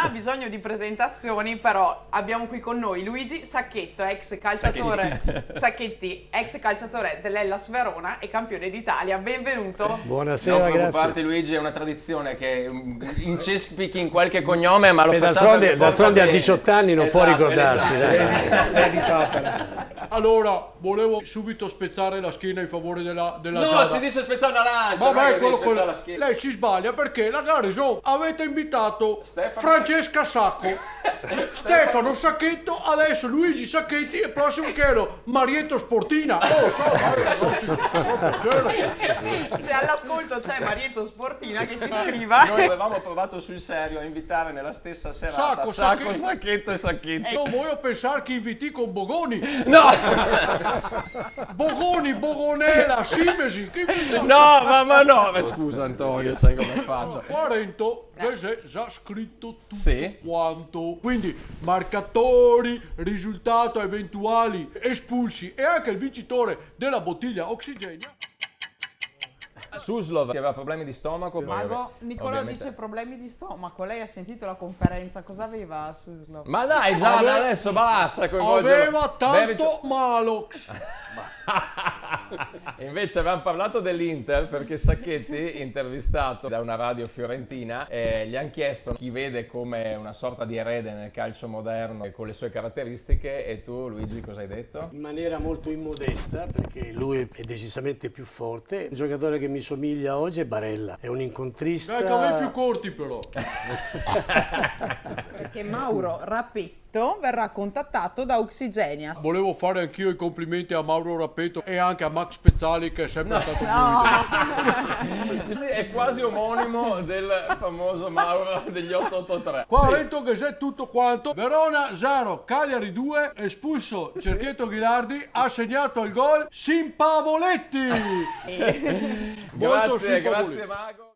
ha bisogno di presentazioni, però abbiamo qui con noi Luigi Sacchetto, ex calciatore Sacchetti, ex calciatore dell'Hellas Verona e campione d'Italia. Benvenuto. Buonasera, non grazie. preoccuparti Luigi, è una tradizione che incespi in qualche cognome, ma lo facciamo d'altronde a 18 anni non può ricordarsi. Allora, volevo subito spezzare la schiena in favore della No, Giada. si dice spezzare una lancia, Vabbè, non è che devi spezzare la schiena. lei si sbaglia perché la Garrison avete invitato Stefano Francesca Sacco, Stefano Sacchetto, adesso Luigi Sacchetti e prossimo che ero Marietto Sportina. Se all'ascolto c'è Marietto Sportina che ci scriva. Noi avevamo provato sul serio a invitare nella stessa serata Sacco, Sacchetto e Sacchetti. Non voglio pensare che inviti con Bogoni. No! Bogoni, Bogonella, Simesi. No, ma no! Ma scusa Antonio, sai come hai fatto? Quarento, che si è già scritto tutto Sì. quanto. Quindi marcatori, risultato eventuali, espulsi e anche il vincitore della bottiglia Oxigenia. Suslov che aveva problemi di stomaco. Mago, Nicolò Ovviamente. dice problemi di stomaco. Lei ha sentito la conferenza, cosa aveva Suslov? Ma dai Giada, adesso basta coinvolgerlo. Aveva tanto Malox. E invece avevamo parlato dell'Inter perché Sacchetti, intervistato da una radio fiorentina, gli hanno chiesto chi vede come una sorta di erede nel calcio moderno e con le sue caratteristiche, e tu Luigi cosa hai detto? In maniera molto immodesta, perché lui è decisamente più forte. Il giocatore che mi somiglia oggi è Barella, è un incontrista. Dai, capelli più corti però. Perché Mauro Rapetto verrà contattato da Oxigenia. Volevo fare anch'io i complimenti a Mauro Rapetto e anche a Max Pezzali che è sempre stato Sì, è quasi omonimo del famoso Mauro degli 883. Quarento che c'è tutto quanto. Verona 0, Cagliari 2, espulso Cerchietto Ghilardi, ha segnato il gol Simpavoletti. Molto Grazie, Simpavoletti. grazie Mago.